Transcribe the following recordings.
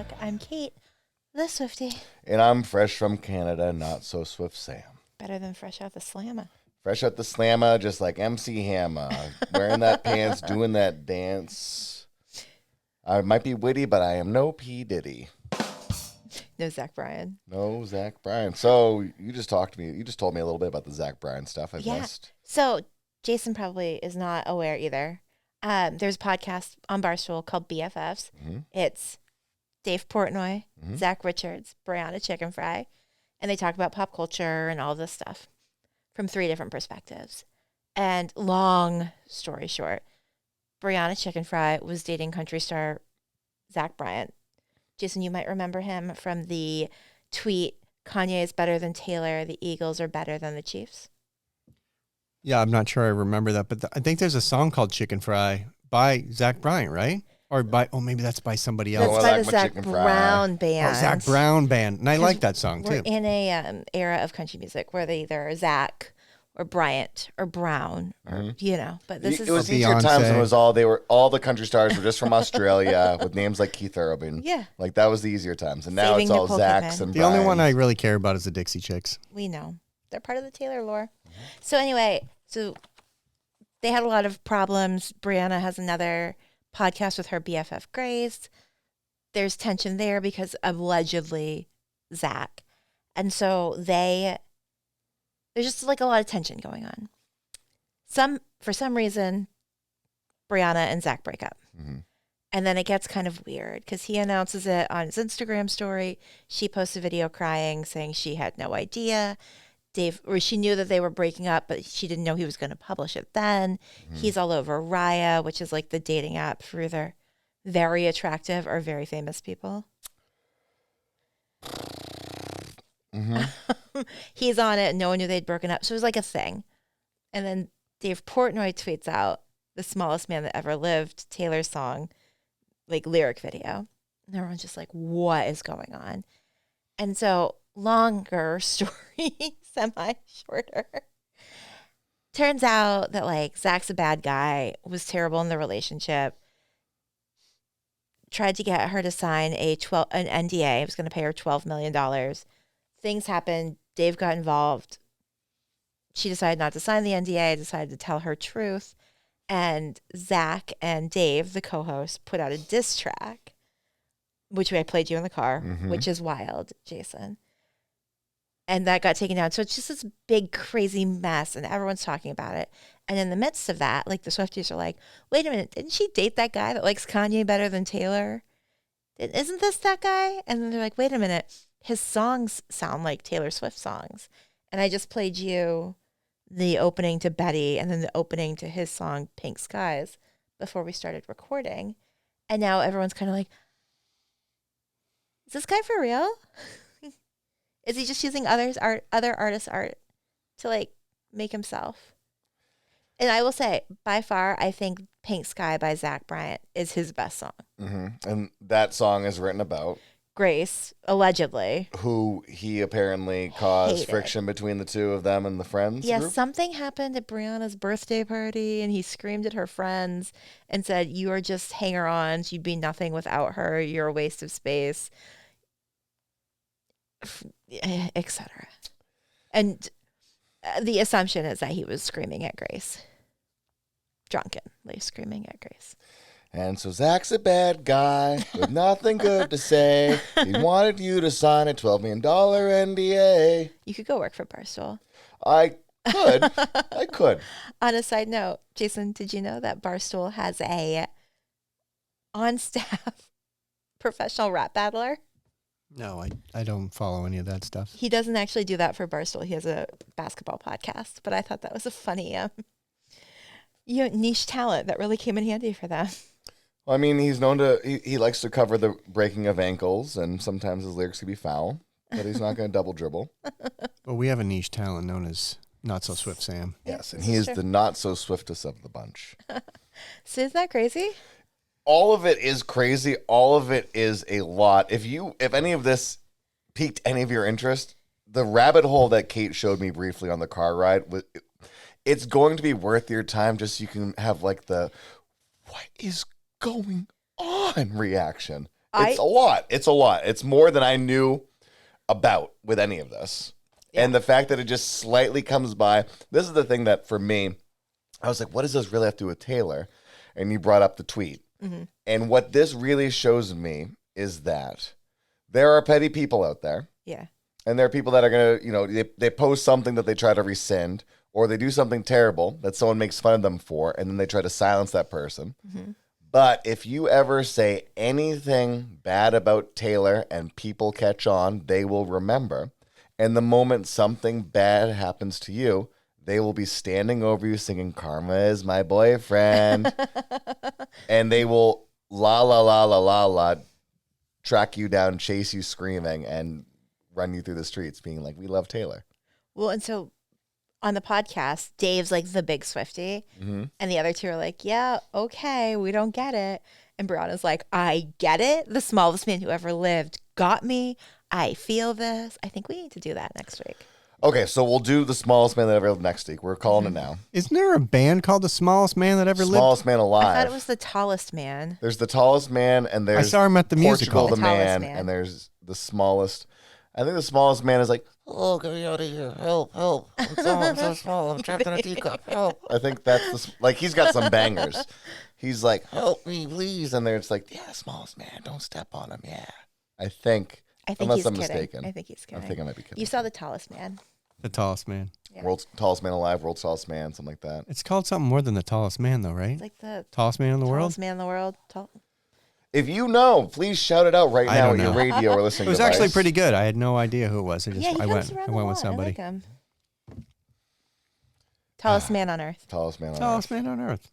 back. I'm Kait, the Swifty. And I'm fresh from Canada, not so swift Sam. Better than fresh out the slammer. Fresh out the slammer, just like MC Hammer. Wearing that pants, doing that dance. I might be witty, but I am no P. Diddy. No Zack Bryan. No Zack Bryan. So you just told me a little bit about the Zack Bryan stuff I've missed. So Jason probably is not aware either. There's a podcast on Barstool called BFFs. Mm-hmm. It's Dave Portnoy, Zach Richards, Brianna Chickenfry, and they talk about pop culture and all this stuff from 3 different perspectives. And long story short, Brianna Chickenfry was dating country star Zack Bryan. Jason, you might remember him from the tweet, Kanye is better than Taylor, the Eagles are better than the Chiefs. Yeah, I'm not sure I remember that, but I think there's a song called Chicken Fry by Zack Bryan, right? Or maybe that's by somebody else. That's by the Zack Brown Band. Oh, Zack Brown Band. And I like that song, we're too. in a era of country music where they either are Zack or Bryant or Brown or, but this is... It was Beyonce. easier times when it was all the country stars were just from Australia with names like Keith Urban. Yeah. Like that was the easier times. And now Saving it's all Nicole Zacks Kidman. and The Bryans. only one I really care about is the Dixie Chicks. We know. They're part of the Taylor lore. So anyway, they had a lot of problems. Brianna has another podcast with her BFF Grace. There's tension there because allegedly Zack. And so there's just like a lot of tension going on. For some reason, Brianna and Zack break up. Mm-hmm. And then it gets kind of weird because he announces it on his Instagram story. She posts a video crying saying she had no idea. She knew that they were breaking up, but she didn't know he was going to publish it then. Mm-hmm. He's all over Raya, which is like the dating app for either very attractive or very famous people. Mm-hmm. He's on it and no one knew they'd broken up. So it was like a thing. And then Dave Portnoy tweets out The Smallest Man That Ever Lived, Taylor's song, like lyric video. And everyone's just like, what is going on? And so longer story, semi-shorter. Turns out that like Zach's a bad guy, was terrible in the relationship, tried to get her to sign an NDA. It was going to pay her $12 million. Things happened. Dave got involved. She decided not to sign the NDA, decided to tell her truth. And Zach and Dave, the co-host, put out a diss track, which I played you in the car, which is wild, Jason. And that got taken down. So it's just this big, crazy mess, and everyone's talking about it. And in the midst of that, like the Swifties are like, wait a minute, didn't she date that guy that likes Kanye better than Taylor? Isn't this that guy? And then they're like, wait a minute, his songs sound like Taylor Swift songs. And I just played you the opening to Betty and then the opening to his song Pink Skies before we started recording. And now everyone's kind of like, is this guy for real? Is he just using other artists' art to like make himself? And I will say, by far, I think Pink Sky by Zack Bryan is his best song. Mm-hmm. And that song is written about Grace, allegedly. who he apparently caused Hated. friction between the two of them and the friends Yes, group. something happened at Brianna's birthday party, and he screamed at her friends and said, "You are just hanger-ons. You'd be nothing without her. You're a waste of space," etc. And the assumption is that he was screaming at Grace, drunkenly screaming at Grace. And so Zach's a bad guy with nothing good to say. He wanted you to sign a $12 million NDA. You could go work for Barstool. I could. On a side note, Jason, did you know that Barstool has a on-staff professional rap battler? No, I don't follow any of that stuff. He doesn't actually do that for Barstool. He has a basketball podcast, but I thought that was a funny niche talent that really came in handy for them. Well, I mean, he's known he likes to cover the breaking of ankles, and sometimes his lyrics can be foul, but he's not going to double dribble. Well, we have a niche talent known as Not So Swift Sam. Yes, and he is the not so swiftest of the bunch. So isn't that crazy? All of it is crazy. All of it is a lot. If any of this piqued any of your interest, the rabbit hole that Kait showed me briefly on the car ride, it's going to be worth your time just so you can have like the, what is going on reaction. It's a lot. It's a lot. It's more than I knew about with any of this. Yeah. And the fact that it just slightly comes by. This is the thing that for me, I was like, what does this really have to do with Taylor? And you brought up the tweet. Mm-hmm. And what this really shows me is that there are petty people out there. Yeah. And there are people that are going to, they post something that they try to rescind, or they do something terrible that someone makes fun of them for, and then they try to silence that person. Mm-hmm. But if you ever say anything bad about Taylor and people catch on, they will remember. And the moment something bad happens to you, they will be standing over you singing, "Karma is my boyfriend." And they will la, la, la, la, la, la, track you down, chase you screaming, and run you through the streets being like, "We love Taylor." Well, and so on the podcast, Dave's like the big Swifty, Mm-hmm. and the other two are like, yeah, okay, we don't get it. And Brianna's like, I get it. The smallest man who ever lived got me. I feel this. I think we need to do that next week. Okay, so we'll do the smallest man that ever lived next week. We're calling it now. Isn't there a band called The Smallest Man That Ever Lived? Smallest man alive. I thought it was the tallest man. There's the tallest man, and there's I saw him at the musical. Portugal the The tallest man, man. and there's the smallest. I think the smallest man is like, "Oh, get me out of here! Help! Help! I'm so small. I'm trapped in a teacup. Help!" I think that's like he's got some bangers. He's like, "Help me, please!" And there's like, "Yeah, smallest man. Don't step on him." Yeah, I think unless he's I'm kidding. mistaken. I think he's kidding. I think I might be kidding. You saw the tallest man. The tallest man. Yeah. World's tallest man alive, world's tallest man, something like that. It's called something more than the tallest man, though, right? It's like the Tallest man in the world? tallest man in the world. If you know, please shout it out right I now don't at your know. radio or listening It was device. actually pretty good. I had no idea who it was. I just Yeah, he I comes went around I a went with lot. somebody. I like him. Tallest man on earth. Tallest man alive. Tallest man on earth.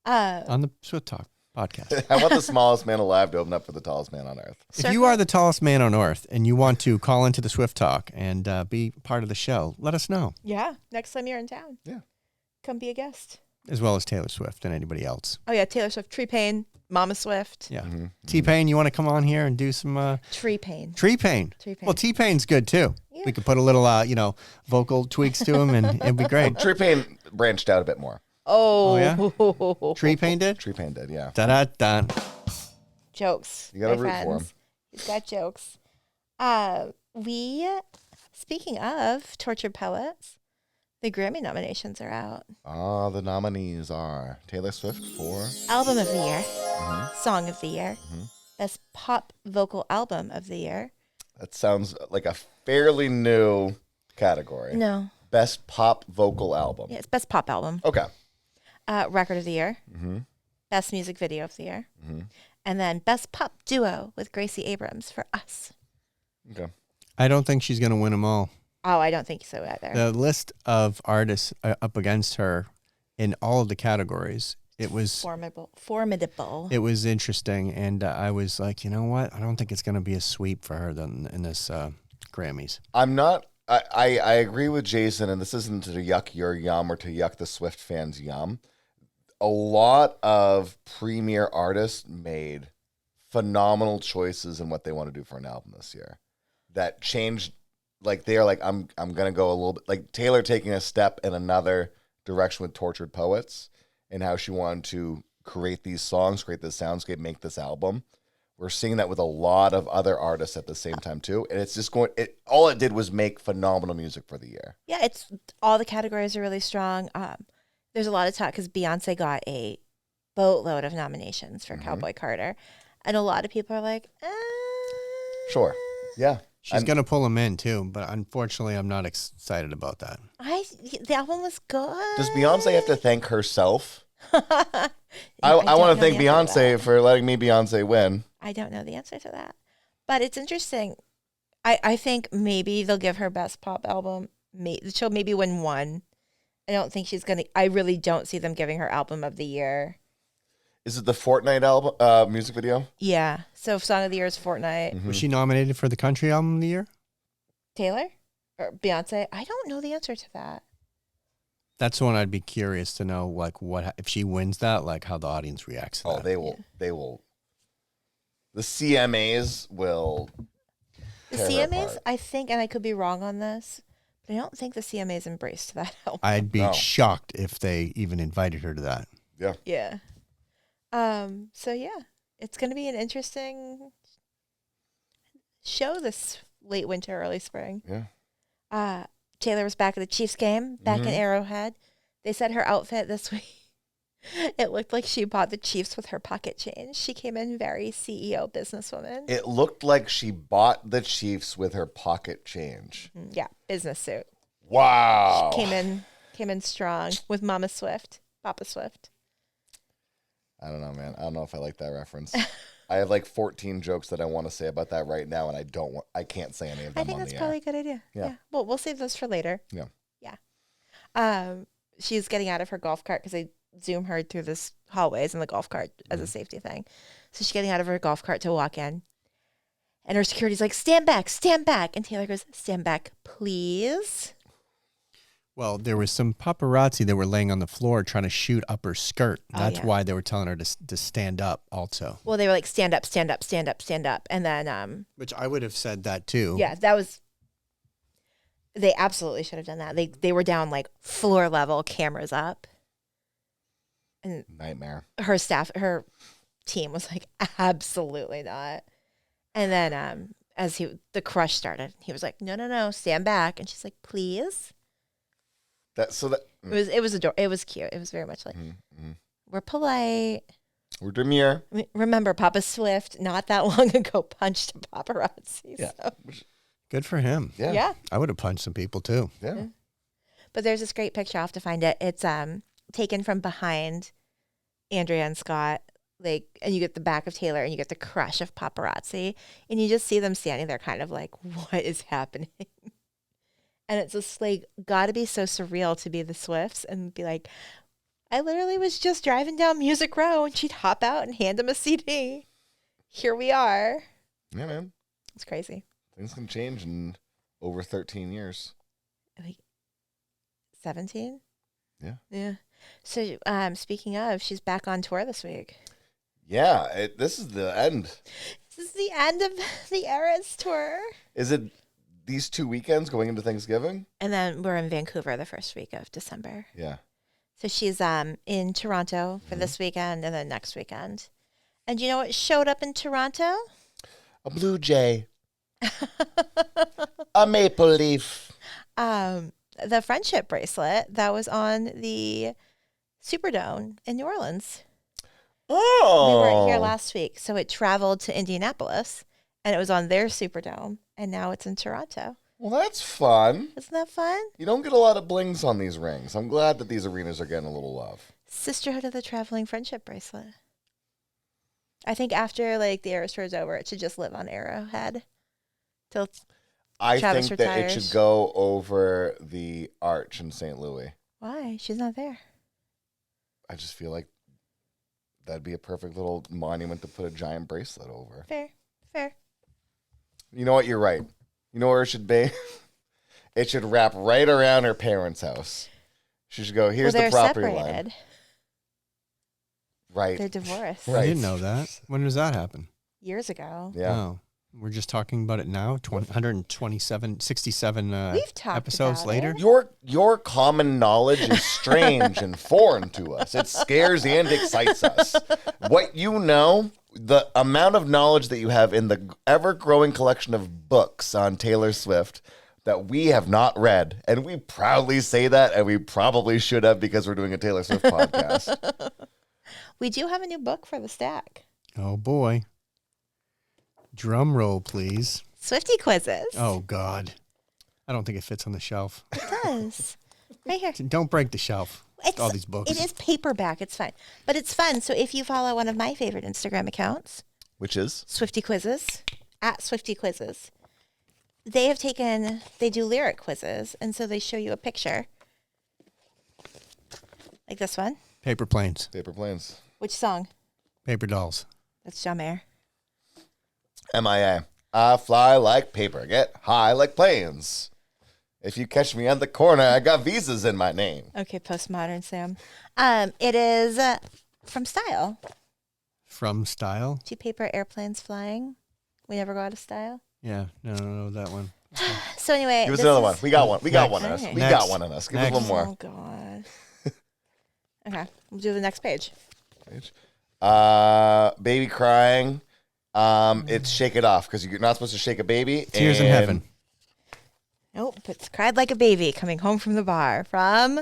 On the Swift Talk podcast. I want the smallest man alive to open up for the tallest man on earth. If you are the tallest man on earth and you want to call into the Swift Talk and be part of the show, let us know. Yeah, next time you're in town. Yeah. Come be a guest. As well as Taylor Swift and anybody else. Oh, yeah, Taylor Swift, Tree Pain, Mama Swift. Yeah. Mm-hmm. T-Pain, you want to come on here and do some Tree Pain. Tree Pain? Tree Pain. Well, T-Pain's good too. Yeah. We could put a little, vocal tweaks to him and it'd be great. Tree Pain branched out a bit more. Oh, yeah? Tree Pain did? Tree Pain did, yeah. Da-da-da. Jokes. You gotta my root for friends. him. He's got jokes. Speaking of tortured poets, the Grammy nominations are out. The nominees are Taylor Swift for Album of the Year, Song of the Year, Best Pop Vocal Album of the Year. that sounds like a fairly new category. No. Best pop vocal album. Yeah, it's Best Pop Album. Okay. Record of the Year, Mm-hmm. Best Music Video of the Year, Mm-hmm. and then Best Pop Duo with Gracie Abrams for Us. Okay. I don't think she's going to win them all. Oh, I don't think so either. The list of artists up against her in all of the categories, it was Formidable. it was interesting, and I was like, you know what? I don't think it's going to be a sweep for her then in this Grammys. I'm not. I agree with Jason, and this isn't to yuck your yum or to yuck the Swift fans' yum. A lot of premier artists made phenomenal choices in what they want to do for an album this year. That changed. Like they're like, I'm gonna go a little bit like Taylor taking a step in another direction with Tortured Poets and how she wanted to create these songs, create this soundscape, make this album. We're seeing that with a lot of other artists at the same time too, and it's just going. All it did was make phenomenal music for the year. Yeah, it's all the categories are really strong. There's a lot of talk because Beyonce got a boatload of nominations for Cowboy Carter, and a lot of people are like, Sure, yeah. She's going to pull them in too, but unfortunately, I'm not excited about that. The album was good. Does Beyonce have to thank herself? I don't want to know thank the answer to Beyonce that. for letting me Beyonce win. I don't know the answer to that, but it's interesting. I think maybe they'll give her Best Pop Album. She'll maybe win one. I don't think she's gonna. I really don't see them giving her Album of the Year. Is it the Fortnite album music video? Yeah. So Song of the Year is Fortnite. Mm-hmm. Was she nominated for the Country Album of the Year? Taylor or Beyonce? I don't know the answer to that. That's the one I'd be curious to know, like, what if she wins that, like, how the audience reacts to Oh, that. they will. They will. The CMAs will. The tear her CMAs, apart. I think, and I could be wrong on this, but I don't think the CMAs embraced that album. I'd be No. shocked if they even invited her to that. Yeah. Yeah. So yeah, it's going to be an interesting show this late winter, early spring. Yeah. Taylor was back at the Chiefs game, back in Mhm. Arrowhead. They said her outfit this week, it looked like she bought the Chiefs with her pocket change. She came in very CEO businesswoman. It looked like she bought the Chiefs with her pocket change. Yeah, business suit. Wow. She came in strong with Mama Swift, Papa Swift. I don't know, man. I don't know if I like that reference. I have like 14 jokes that I want to say about that right now, and I can't say any of them I think on that's the probably air. a good idea. Yeah. Well, we'll save those for later. Yeah. Yeah. She's getting out of her golf cart because they zoom her through this hallways in the golf cart as a safety thing. So she's getting out of her golf cart to walk in. And her security's like, stand back, stand back. And Taylor goes, stand back, please. Well, there was some paparazzi that were laying on the floor trying to shoot up her skirt. That's yeah. why they were telling her to stand up also. Well, they were like, stand up, stand up, stand up, stand up. And then, Which I would have said that too. yeah, they absolutely should have done that. They were down like floor level, cameras up. And Nightmare. her team was like, absolutely not. And then as the crush started, he was like, no, stand back. And she's like, please. It was cute. It was very much like, we're polite. We're demure. Remember, Papa Swift not that long ago punched a paparazzi. Yeah. So. Good for him. Yeah. I would have punched some people too. Yeah. But there's this great picture. I'll have to find it. It's taken from behind Andrea and Scott. Like, and you get the back of Taylor and you get the crush of paparazzi. And you just see them standing there kind of like, what is happening? And it's just like, gotta be so surreal to be the Swifts and be like, I literally was just driving down Music Row and she'd hop out and hand them a CD. Here we are. Yeah, man. It's crazy. Things can change in over 13 years. Like 17? Yeah. Yeah. So speaking of, she's back on tour this week. Yeah, this is the end. This is the end of the Eras tour. Is it these 2 weekends going into Thanksgiving? And then we're in Vancouver the first week of December. Yeah. So she's in Toronto for this weekend and then next weekend. And you know what showed up in Toronto? A blue jay. A maple leaf. The friendship bracelet that was on the Superdome in New Orleans. Oh. We weren't here last week, so it traveled to Indianapolis, and it was on their Superdome, and now it's in Toronto. Well, that's fun. Isn't that fun? You don't get a lot of blings on these rings. I'm glad that these arenas are getting a little love. Sisterhood of the Traveling Friendship Bracelet. I think after like the Eras tour is over, it should just live on Arrowhead till I Travis think that it retires. should go over the arch in St. Louis. Why? She's not there. I just feel like that'd be a perfect little monument to put a giant bracelet over. Fair. You know what? You're right. You know where it should be? It should wrap right around her parents' house. She should go, here's they're the property separated. line. Right. They're divorced Right. I didn't know that. When does that happen? years ago. Yeah. Oh, we're just talking about it now. 67 We've talked episodes about later. it. Your common knowledge is strange and foreign to us. It scares and excites us. What you know, the amount of knowledge that you have in the ever-growing collection of books on Taylor Swift that we have not read, and we proudly say that, and we probably should have because we're doing a Taylor Swift podcast. We do have a new book for the stack. Oh boy. Drum roll, please. Swifty quizzes. Oh God. I don't think it fits on the shelf. It does. Right here. Don't break the shelf. It's, All these books. It is paperback. It's fine. But it's fun. So if you follow one of my favorite Instagram accounts, Which is? Swifty Quizzes, at Swifty Quizzes, they do lyric quizzes. And so they show you a picture. Like this one. Paper planes. Paper planes. Which song? Paper dolls. That's John Mayer. MIA. I fly like paper, get high like planes. If you catch me on the corner, I got visas in my name. Okay, postmodern Sam. It is from Style. From Style? Two paper airplanes flying. We never go out of style. Yeah. No, that one. So anyway, Give us this another is- one. We got one. We got Next. one in us. Okay. We Next. got one in us. Give us Next. one more. Oh God. Okay, we'll do the next page. Baby crying. It's Shake It Off because you're not supposed to shake a baby. Tears in and- Heaven. Nope, it's Cried Like a Baby coming home from the bar from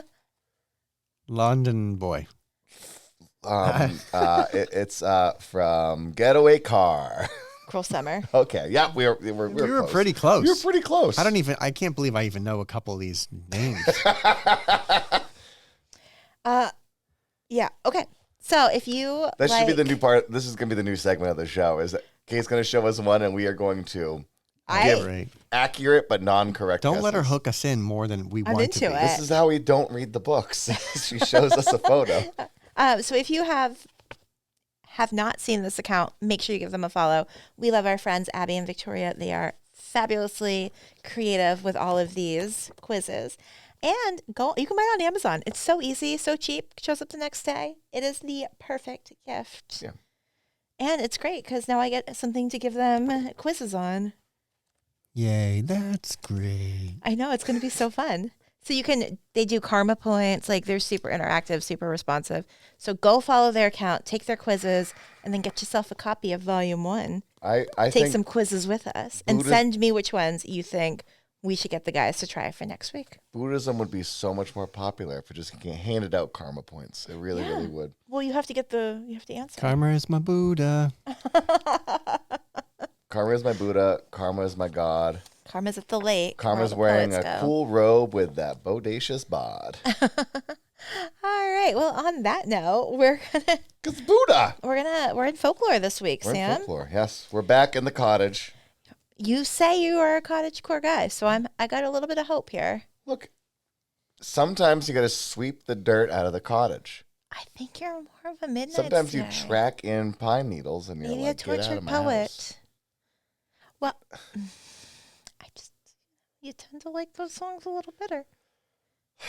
London Boy. It's from Getaway Car. Cruel Summer. Okay, yeah, we were close. Pretty close. We were pretty close. I can't believe I even know a couple of these names. Yeah, okay. So if you That should be the new part. This is going to be the new segment of the show. Is that Kate's going to show us one, and we are going to give Right. accurate but non-correct. Don't let her guesses. hook us in more than we I'm want to into be. it. This is how we don't read the books. She shows us a photo. So if you have not seen this account, make sure you give them a follow. We love our friends Abby and Victoria. They are fabulously creative with all of these quizzes. And you can buy it on Amazon. It's so easy, so cheap. It shows up the next day. It is the perfect gift. Yeah. And it's great because now I get something to give them quizzes on. Yay, that's great. I know, it's going to be so fun. So they do karma points. Like, they're super interactive, super responsive. So go follow their account, take their quizzes, and then get yourself a copy of Volume 1. I Take think some quizzes with us and send me which ones you think we should get the guys to try for next week. Buddhism would be so much more popular if it just handed out karma points. It really, Yeah. really would. Well, you have to answer. Karma is my Buddha. Karma is my Buddha. Karma is my God. Karma's at the lake. where all Karma's the wearing poets a go. cool robe with that bodacious bod. All right. Well, on that note, we're Cause Buddha. we're in folklore this week, We're in Sam. folklore. Yes, we're back in the cottage. You say you are a cottagecore guy, so I got a little bit of hope here. Look, sometimes you got to sweep the dirt out of the cottage. I think you're more of a midnight. Sometimes you Slayer. track in pine needles and you're Maybe like, a get out tortured of my poet. house. Well, you tend to like those songs a little better. You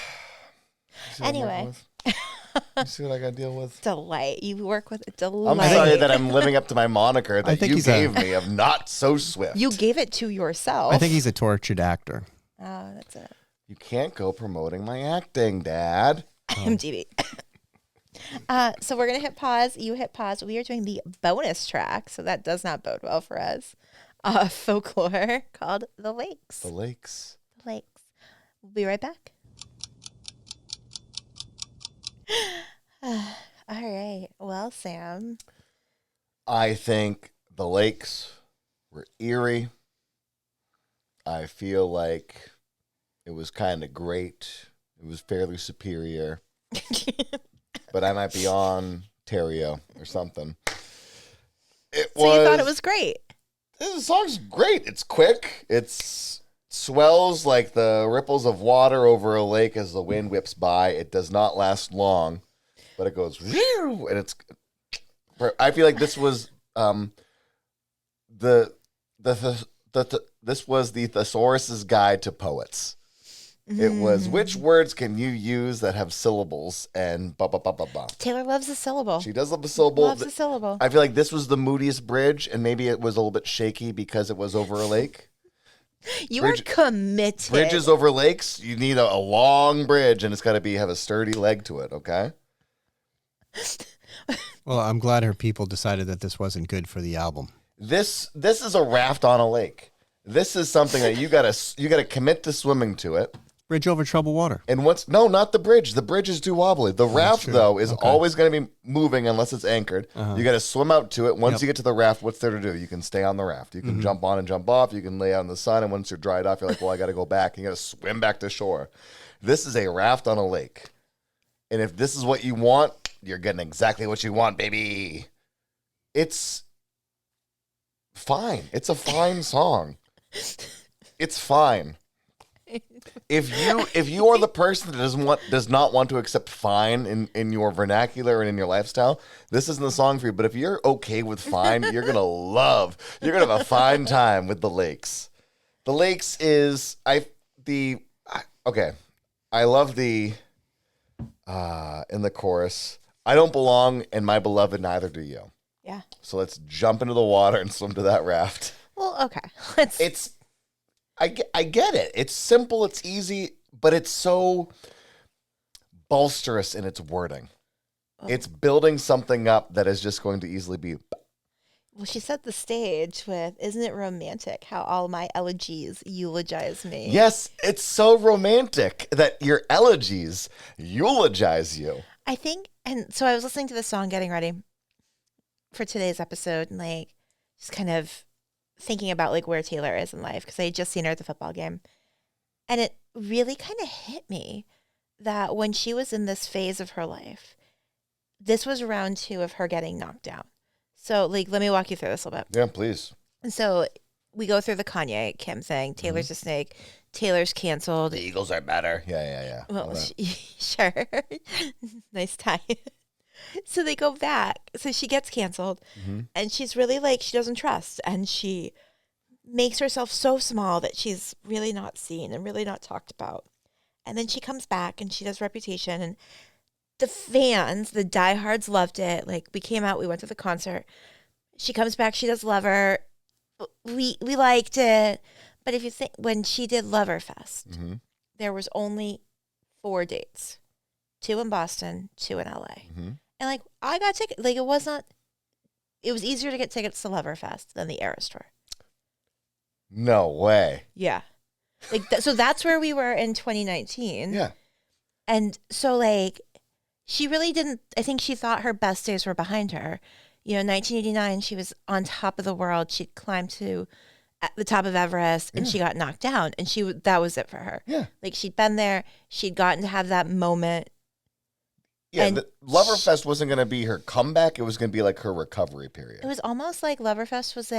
see what I'm working Anyway. with? You see what I got to deal with? Delight. You work with delight. I'm sorry that I'm living up to my moniker I that think you he's gave me of not so swift. You gave it to yourself. I think he's a tortured actor. Oh, that's it. You can't go promoting my acting, Dad. IMDb. So we're gonna hit pause. You hit pause. We are doing the bonus track, so that does not bode well for us. Folklore called "The Lakes." The lakes. The Lakes. We'll be right back. All right. Well, Sam. I think the lakes were eerie. I feel like it was kind of great. It was fairly superior. But I might be on Terrio or something. So you thought it was great. The song's great. It's quick. It's swells like the ripples of water over a lake as the wind whips by. It does not last long, but it goes and it's. I feel like this was this was the thesaurus's guide to poets. It was which words can you use that have syllables and blah blah blah blah blah. Taylor loves a syllable. She does love the syllable. Loves a syllable. I feel like this was the moodiest bridge, and maybe it was a little bit shaky because it was over a lake. You Bridge- are committed. Bridges over lakes, you need a long bridge, and it's got to have a sturdy leg to it. Okay. Well, I'm glad her people decided that this wasn't good for the album. This is a raft on a lake. This is something that you gotta commit to swimming to it. Bridge over troubled water. And not the bridge. The bridge is too wobbly. The raft true. though is Okay. always going to be moving unless it's anchored. You got to swim out to it. Once Yep. you get to the raft, what's there to do? You can stay on the raft. You can jump on and jump off. You can lay out in the sun, and once you're dried off, you're like, well, I got to go back. And you got to swim back to shore. This is a raft on a lake, and if this is what you want, you're getting exactly what you want, baby. It's fine. It's a fine song. It's fine. If you are the person that does not want to accept fine in your vernacular and in your lifestyle, this isn't the song for you. But if you're okay with fine, you're gonna have a fine time with the lakes. The lakes is okay. I love the in the chorus. I don't belong, and my beloved neither do you. Yeah. So let's jump into the water and swim to that raft. Well, okay. I get it. It's simple, it's easy, but it's so bolsterous in its wording. It's building something up that is just going to easily be. Well, she set the stage with, "Isn't it romantic how all my elegies eulogize me?" Yes, it's so romantic that your elegies eulogize you. I think, and so I was listening to the song getting ready for today's episode and like just kind of thinking about like where Taylor is in life because I had just seen her at the football game. And it really kind of hit me that when she was in this phase of her life, this was round 2 of her getting knocked down. So like, let me walk you through this a little bit. Yeah, please. And so we go through the Kanye Kim thing. Taylor's a snake. Taylor's canceled. The Eagles are better. Yeah. Well, sure. Nice tie. So they go back. So she gets canceled. And she's really like, she doesn't trust. And she makes herself so small that she's really not seen and really not talked about. And then she comes back and she does Reputation. And the fans, the diehards loved it. Like we came out, we went to the concert. She comes back, she does Lover. We liked it. But if you think, when she did Loverfest, there was only 4 dates. 2 in Boston, 2 in LA. And like, I got tickets. Like, it was easier to get tickets to Loverfest than the Eras Tour. No way. Yeah. Like, so that's where we were in 2019. Yeah. And so, like, she really didn't, I think she thought her best days were behind her. You know, 1989, she was on top of the world. She'd climbed to at the top of Everest and she got knocked down. And that was it for her. Yeah. Like, she'd been there. She'd gotten to have that moment. Yeah, And the Loverfest wasn't going to be her comeback. It was going to be like her recovery period. It was almost like Loverfest was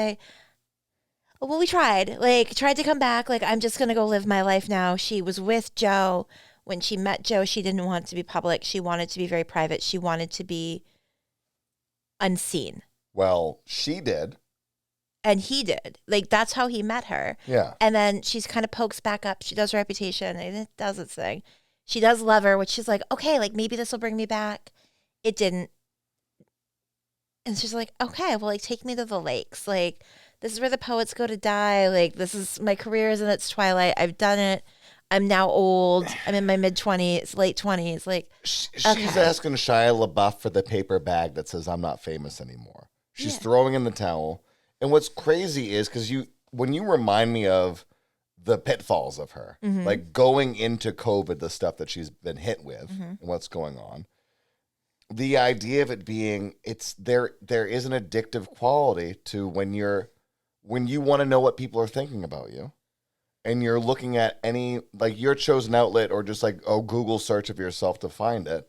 well, we tried to come back. Like, I'm just going to go live my life now. She was with Joe. When she met Joe, she didn't want to be public. She wanted to be very private. She wanted to be unseen. Well, she did. And he did. Like, that's how he met her. Yeah. And then she's kind of pokes back up. She does Reputation, and it does its thing. She does Lover, which she's like, okay, like, maybe this will bring me back. It didn't. And she's like, okay, well, like, take me to the lakes. Like, this is where the poets go to die. Like, this is, my career is in its twilight. I've done it. I'm now old. I'm in my mid-20s, late 20s. Like, She's okay. asking Shia LaBeouf for the paper bag that says, "I'm not famous anymore." She's throwing in the towel. And what's crazy is because when you remind me of the pitfalls of her, like going into COVID, the stuff that she's been hit with and what's going on, the idea of it being, there is an addictive quality to when you want to know what people are thinking about you. And you're looking at any, like, your chosen outlet or just like, Google search of yourself to find it.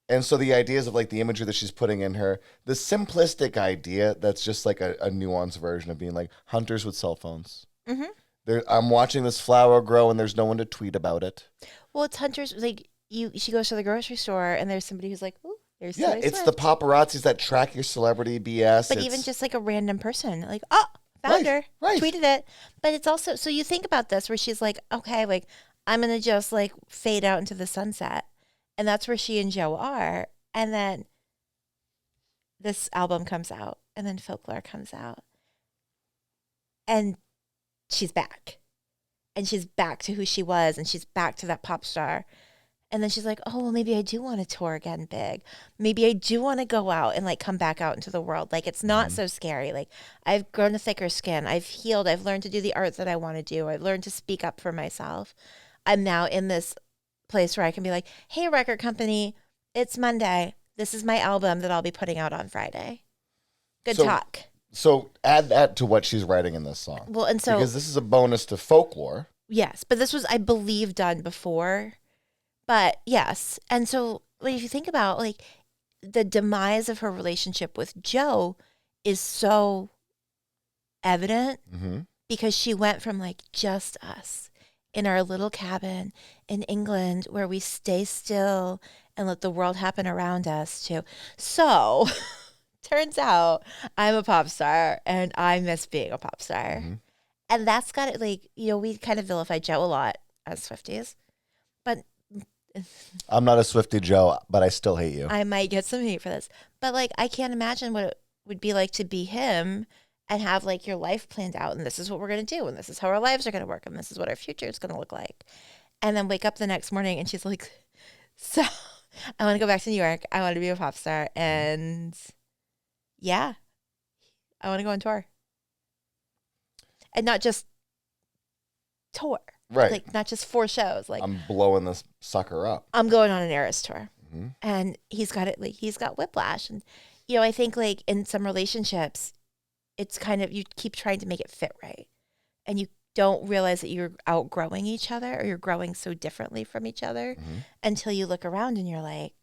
And so the ideas of like the imagery that she's putting in her, the simplistic idea that's just like a nuanced version of being like hunters with cell phones. I'm watching this flower grow and there's no one to tweet about it. Well, it's hunters. Like, she goes to the grocery store and there's somebody who's like, "Ooh, there's Yeah, Taylor it's Swift." the paparazzis that track your celebrity BS. But even just like a random person, like, "Oh, found her, right. tweeted it." But it's also, so you think about this where she's like, okay, like, I'm going to just like fade out into the sunset. And that's where she and Joe are. And then this album comes out and then Folklore comes out. And she's back. And she's back to who she was. And she's back to that pop star. And then she's like, oh, well, maybe I do want to tour again big. Maybe I do want to go out and like come back out into the world. Like, it's not so scary. Like, I've grown a thicker skin. I've healed. I've learned to do the art that I want to do. I've learned to speak up for myself. I'm now in this place where I can be like, hey, record company, it's Monday. This is my album that I'll be putting out on Friday. Good talk. So add that to what she's writing in this song. Well, and so, because this is a bonus to Folklore. Yes, but this was, I believe, done before. But yes. And so, like, if you think about like the demise of her relationship with Joe is so evident because she went from like just us in our little cabin in England where we stay still and let the world happen around us to, so turns out I'm a pop star and I miss being a pop star. And that's got it, like, you know, we kind of vilify Joe a lot as Swifties, but I'm not a Swifty Joe, but I still hate you. I might get some hate for this, but like, I can't imagine what it would be like to be him and have like your life planned out. And this is what we're going to do. And this is how our lives are going to work. And this is what our future is going to look like. And then wake up the next morning and she's like, so I want to go back to New York. I want to be a pop star. And yeah, I want to go on tour. And not just tour. Right. Like, not just 4 shows. Like, I'm blowing this sucker up. I'm going on an Eras tour. Mm-hmm. And he's got it, like, he's got whiplash. And, you know, I think, like, in some relationships, it's kind of, you keep trying to make it fit right. And you don't realize that you're outgrowing each other, or you're growing so differently from each other until you look around and you're like,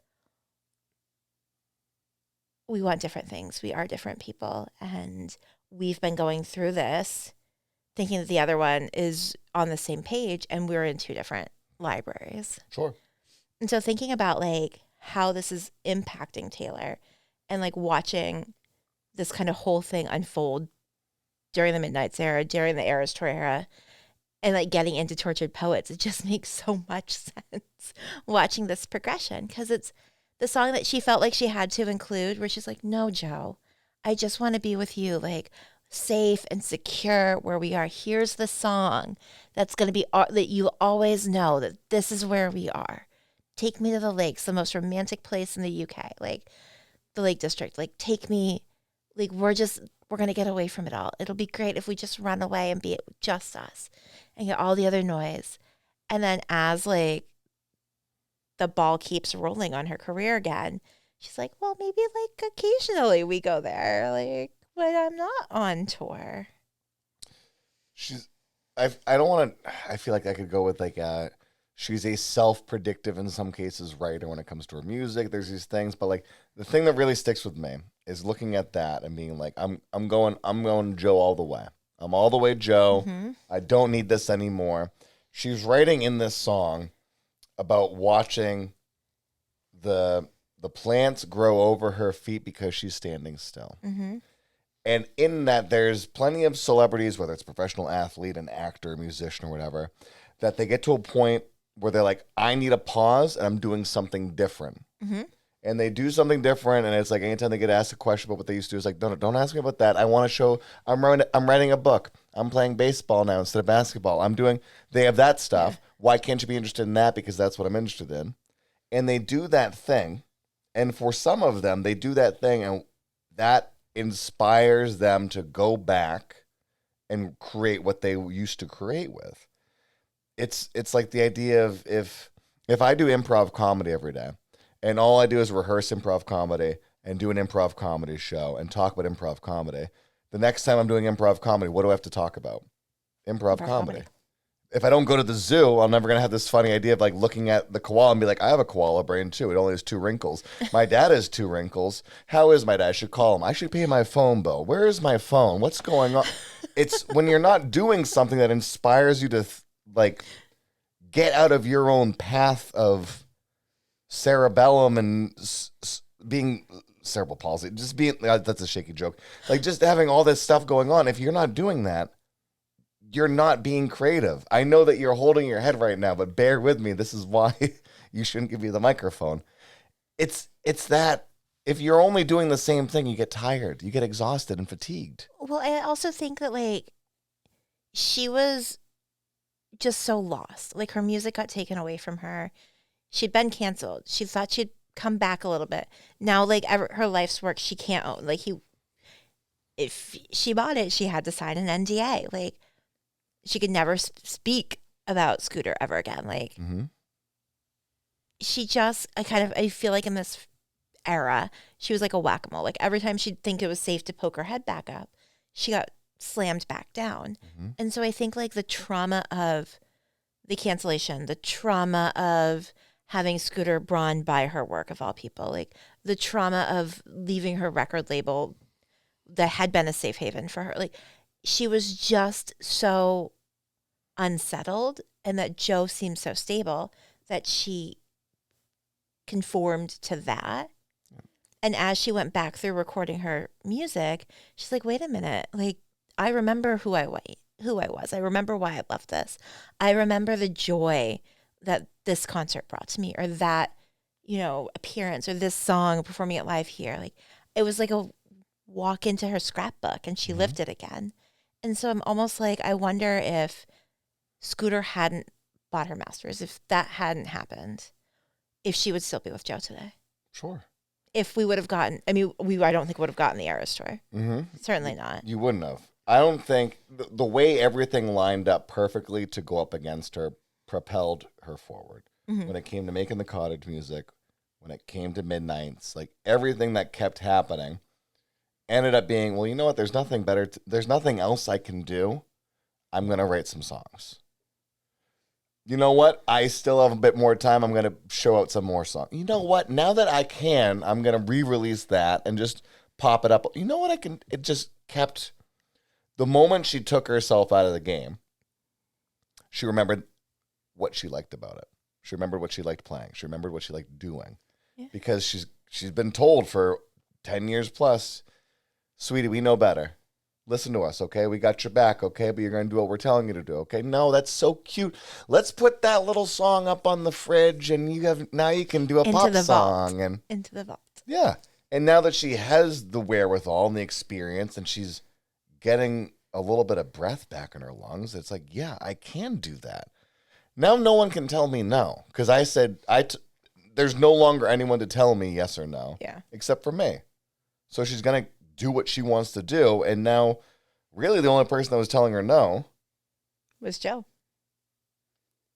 we want different things. We are different people. And we've been going through this thinking that the other one is on the same page, and we're in 2 different libraries. Sure. And so thinking about, like, how this is impacting Taylor, and, like, watching this kind of whole thing unfold during the Midnights era, during the Eras Tour era, and, like, getting into Tortured Poets, it just makes so much sense watching this progression, because it's the song that she felt like she had to include, where she's like, no, Joe, I just want to be with you, like, safe and secure where we are. Here's the song that's going to be, that you always know that this is where we are. Take me to the lakes, the most romantic place in the UK, like the Lake District. Like, take me, like, we're going to get away from it all. It'll be great if we just run away and be just us and get all the other noise. And then as, like, the ball keeps rolling on her career again, she's like, well, maybe, like, occasionally we go there, like, but I'm not on tour. I don't want to, I feel like I could go with, like, she's a self-predictive, in some cases, writer when it comes to her music. There's these things, but, like, the thing that really sticks with me is looking at that and being like, I'm going Joe all the way. I'm all the way Joe. I don't need this anymore. She's writing in this song about watching the plants grow over her feet because she's standing still. And in that, there's plenty of celebrities, whether it's a professional athlete, an actor, musician, or whatever, that they get to a point where they're like, I need a pause, and I'm doing something different. And they do something different, and it's like anytime they get asked a question about what they used to do, it's like, don't ask me about that. I want to show, I'm writing a book. I'm playing baseball now instead of basketball. They have that stuff. Yeah. Why can't you be interested in that? Because that's what I'm interested in. And they do that thing. And for some of them, they do that thing, and that inspires them to go back and create what they used to create with. It's like the idea of if I do improv comedy every day, and all I do is rehearse improv comedy and do an improv comedy show and talk about improv comedy, the next time I'm doing improv comedy, what do I have to talk about? Improv comedy. If I don't go to the zoo, I'm never going to have this funny idea of, like, looking at the koala and be like, I have a koala brain too. It only has 2 wrinkles. My dad has 2 wrinkles. How is my dad? I should call him. I should pay my phone bill. Where is my phone? What's going on? It's when you're not doing something that inspires you to, like, get out of your own path of cerebellum and being cerebral palsy, just being, that's a shaky joke. Like, just having all this stuff going on. If you're not doing that, you're not being creative. I know that you're holding your head right now, but bear with me. This is why you shouldn't give me the microphone. It's that if you're only doing the same thing, you get tired, you get exhausted and fatigued. Well, I also think that, like, she was just so lost. Like, her music got taken away from her. She'd been canceled. She thought she'd come back a little bit. Now, like, her life's work, she can't own. Like, if she bought it, she had to sign an NDA. Like, she could never speak about Scooter ever again. Like, she just, I feel like in this era, she was like a whack-a-mole. Like, every time she'd think it was safe to poke her head back up, she got slammed back down. And so I think, like, the trauma of the cancellation, the trauma of having Scooter Braun buy her work, of all people, like, the trauma of leaving her record label that had been a safe haven for her, like, she was just so unsettled, and that Joe seemed so stable that she conformed to that. And as she went back through recording her music, she's like, wait a minute, like, I remember who I was. I remember why I left this. I remember the joy that this concert brought to me, or that, appearance, or this song performing it live here. Like, it was like a walk into her scrapbook, and she lived it again. And so I'm almost like, I wonder if Scooter hadn't bought her masters, if that hadn't happened, if she would still be with Joe today. Sure. if we would have gotten, I mean, I don't think would have gotten the Eras tour. Mm-hmm. Certainly not. You wouldn't have. I don't think the way everything lined up perfectly to go up against her propelled her forward. Mm-hmm. When it came to making the cottage music, when it came to Midnights, like everything that kept happening ended up being, well, you know what? There's nothing better. There's nothing else I can do. I'm going to write some songs. You know what? I still have a bit more time. I'm going to show out some more songs. You know what? Now that I can, I'm going to re-release that and just pop it up. You know what? It just kept, the moment she took herself out of the game, she remembered what she liked about it. She remembered what she liked playing. She remembered what she liked doing. Yeah. Because she's been told for 10 years plus, sweetie, we know better. Listen to us, okay? We got your back, okay? But you're going to do what we're telling you to do, okay? No, that's so cute. Let's put that little song up on the fridge, and now you can do a Into pop the song. vault. And Into the vault. yeah. And now that she has the wherewithal and the experience, and she's getting a little bit of breath back in her lungs, it's like, yeah, I can do that. Now no one can tell me no, because I said there's no longer anyone to tell me yes or no, except for me. So she's going to do what she wants to do, and now really the only person that was telling her no Was Joe.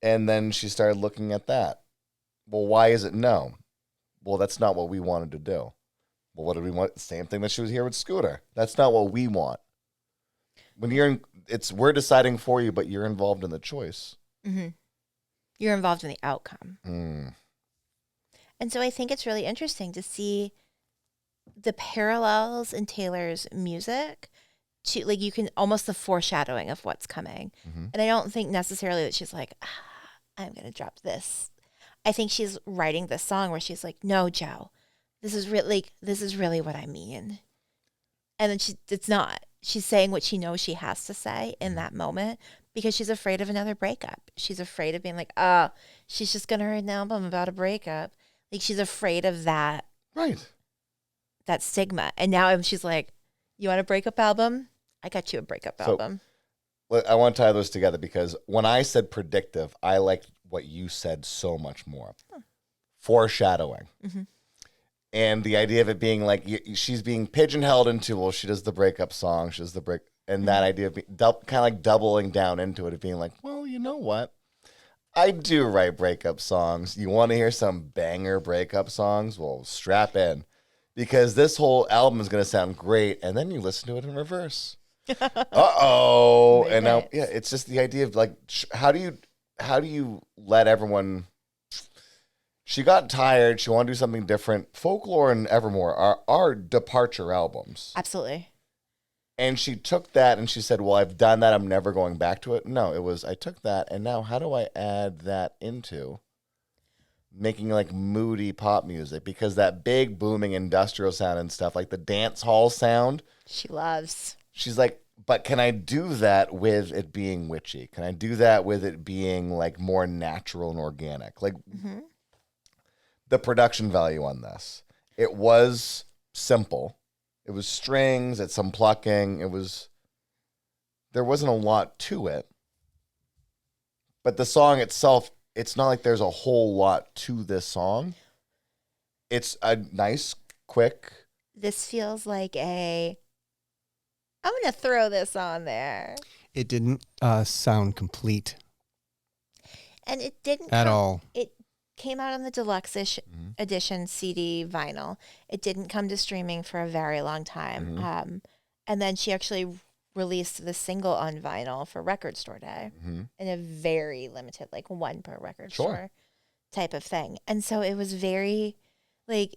And then she started looking at that. Well, why is it no? Well, that's not what we wanted to do. Well, what did we want? Same thing that she was here with Scooter. That's not what we want. When we're deciding for you, but you're involved in the choice. Mm-hmm. You're involved in the outcome. Mm. And so I think it's really interesting to see the parallels in Taylor's music to, like, you can almost the foreshadowing of what's coming. Mm-hmm. And I don't think necessarily that she's like, I'm going to drop this. I think she's writing this song where she's like, no, Joe, this is really what I mean. And then it's not. She's saying what she knows she has to say in that moment because she's afraid of another breakup. She's afraid of being like, she's just going to write an album about a breakup. Like, she's afraid of that. Right. That stigma. And now she's like, you want a breakup album? I got you a breakup album. I want to tie those together because when I said predictive, I liked what you said so much more. Foreshadowing. Mm-hmm. And the idea of it being like she's being pigeonholed into, well, she does the breakup song, she does the break, and that idea of kind of like doubling down into it, of being like, well, you know what? I do write breakup songs. You want to hear some banger breakup songs? Well, strap in. Because this whole album is going to sound great, and then you listen to it in reverse. Uh-oh. And now, yeah, it's just the idea of like, how do you let everyone... She got tired. She wanted to do something different. Folklore and Evermore are departure albums. Absolutely. And she took that and she said, well, I've done that. I'm never going back to it. No, it was, I took that, and now how do I add that into making like moody pop music? Because that big booming industrial sound and stuff, like the dance hall sound, she loves. She's like, but can I do that with it being witchy? Can I do that with it being like more natural and organic? Like the production value on this, it was simple. It was strings, it's some plucking. There wasn't a lot to it. But the song itself, it's not like there's a whole lot to this song. It's a nice, quick. This feels like I'm going to throw this on there. It didn't sound complete. And it didn't. At all. It came out on the deluxe edition CD vinyl. It didn't come to streaming for a very long time. And then she actually released the single on vinyl for Record Store Day in a very limited, like one per record store type of thing. And so it was very like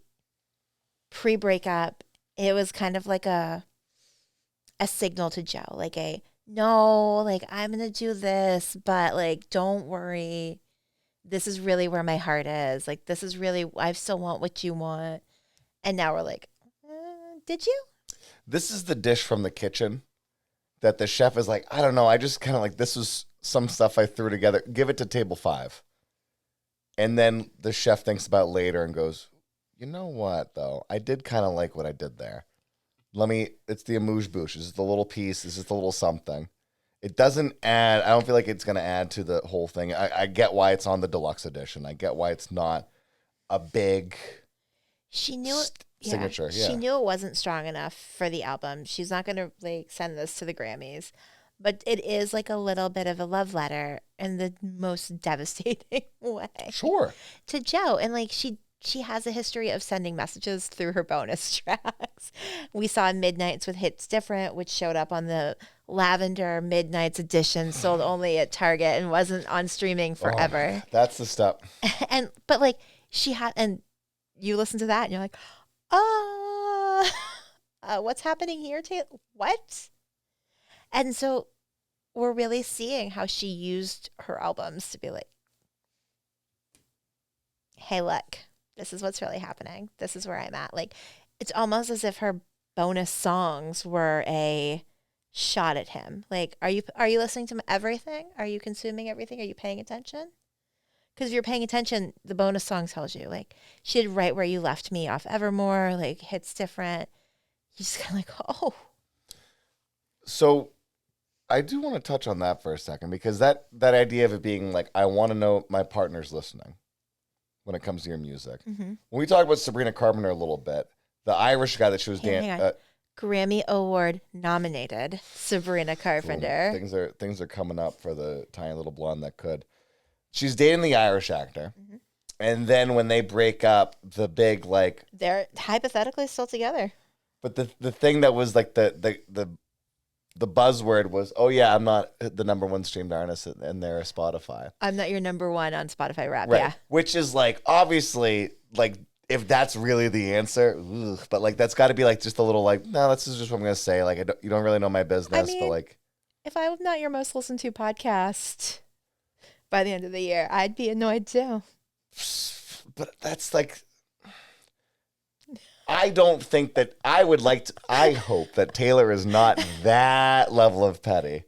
pre-breakup. It was kind of like a signal to Joe, like like I'm going to do this, but like, don't worry. This is really where my heart is. Like, this is really, I still want what you want. And now we're like, did you? This is the dish from the kitchen that the chef is like, I don't know. I just kind of like, this was some stuff I threw together. Give it to table 5. And then the chef thinks about it later and goes, you know what, though? I did kind of like what I did there. It's the amuse-bouche. This is the little piece. This is the little something. It doesn't add, I don't feel like it's going to add to the whole thing. I get why it's on the deluxe edition. I get why it's not a big... She knew signature. Yeah. She knew it wasn't strong enough for the album. She's not going to like send this to the Grammys. But it is like a little bit of a love letter in the most devastating way. Sure. To Joe. And like she has a history of sending messages through her bonus tracks. We saw Midnights with Hits Different, which showed up on the Lavender Midnights edition, sold only at Target and wasn't on streaming forever. That's the stuff. But like she had, and you listen to that and you're like, what's happening here, Taylor? What? And so we're really seeing how she used her albums to be like, hey, look, this is what's really happening. This is where I'm at. Like, it's almost as if her bonus songs were a shot at him. Like, are you listening to everything? Are you consuming everything? Are you paying attention? Because if you're paying attention, the bonus song tells you. Like, she did Right Where You Left Me off Evermore, like, Hits Different. You just kind of like, oh. So I do want to touch on that for a second, because that idea of it being like, I want to know my partner's listening when it comes to your music. Mm-hmm. When we talk about Sabrina Carpenter a little bit, the Irish guy that she was dancing. Grammy Award nominated Sabrina Carpenter. Things are coming up for the tiny little blonde that could. She's dating the Irish actor. Mm-hmm. And then when they break up, the big like they're hypothetically still together. But the thing that was like the buzzword was, oh yeah, I'm not the number one streamed artist in their Spotify. I'm not your number one on Spotify rap. Right. Yeah. Which is like, obviously, like, if that's really the answer, but like, that's got to be like just a little like, no, this is just what I'm going to say. Like, you don't really know my business, but like. If I'm not your most listened to podcast by the end of the year, I'd be annoyed too. But that's like, I don't think that I hope that Taylor is not that level of petty.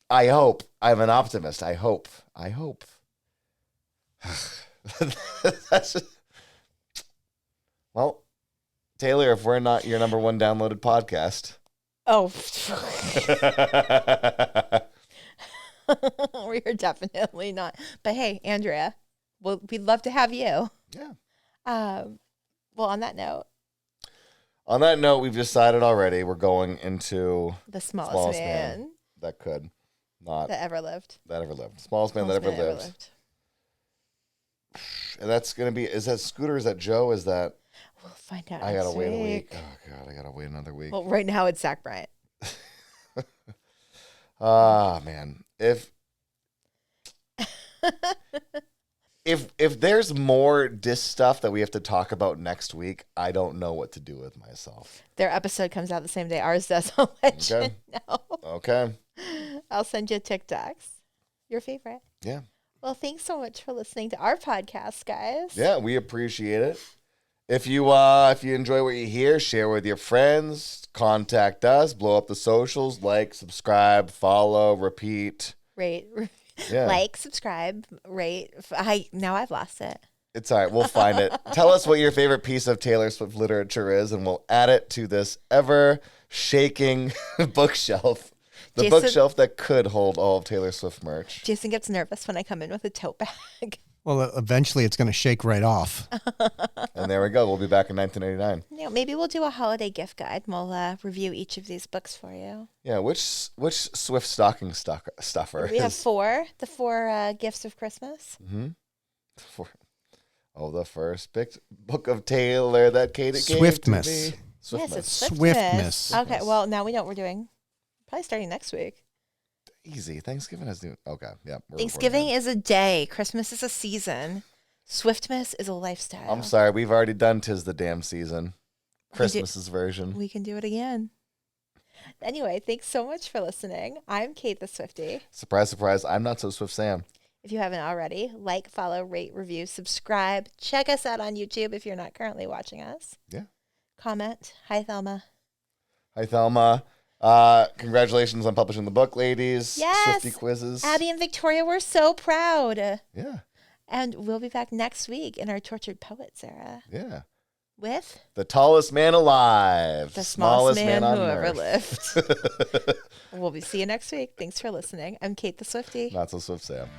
I hope. I'm an optimist. I hope. That's just, well, Taylor, if we're not your number one downloaded podcast. Oh. We're definitely not. But hey, Andrea, we'd love to have you. Yeah. Well, on that note, we've decided already we're going into the smallest man that could not that ever lived. Smallest man that ever lived. And that's gonna be. Is that Scooter? Is that Joe? Is that? We'll find out. I gotta wait a week. Oh God, I gotta wait another week. Well, right now it's Zack Bryan. Man, if there's more diss stuff that we have to talk about next week, I don't know what to do with myself. Their episode comes out the same day ours does. I'll let you know. Okay. I'll send you TikToks. Your favorite. Yeah. Well, thanks so much for listening to our podcast, guys. Yeah, we appreciate it. If you enjoy what you hear, share with your friends, contact us, blow up the socials, like, subscribe, follow, repeat. Rate. Yeah. Like, subscribe, rate. Now I've lost it. It's all right. We'll find it. Tell us what your favorite piece of Taylor Swift literature is, and we'll add it to this ever-shaking bookshelf. The bookshelf that could hold all of Taylor Swift merch. Jason gets nervous when I come in with a tote bag. Well, eventually it's going to shake right off. And there we go. We'll be back in 1989. Yeah, maybe we'll do a holiday gift guide. We'll review each of these books for you. Yeah, which Swift stocking stuffer? We have four. The four gifts of Christmas. Mm-hmm. The first book of Taylor that Kait gave Swiftmas. to me. Yes, it's Swiftmas. Okay, well, now we know what we're doing. Probably starting next week. Easy. Thanksgiving is new. Okay, yeah. Thanksgiving is a day. Christmas is a season. Swiftmas is a lifestyle. I'm sorry. We've already done 'Tis the Damn Season. Christmas's version. We can do it again. Anyway, thanks so much for listening. I'm Kait the Swifty. Surprise, surprise. I'm not so Swift Sam. If you haven't already, like, follow, rate, review, subscribe. Check us out on YouTube if you're not currently watching us. Yeah. Comment. Hi, Thelma. Hi, Thelma. Congratulations on publishing the book, ladies. Yes. Swifty quizzes. Abby and Victoria, we're so proud. Yeah. And we'll be back next week in our Tortured Poets era. Yeah. With? The tallest man alive. The smallest man on who ever earth. lived. We'll see you next week. Thanks for listening. I'm Kait the Swifty. Not so Swift Sam.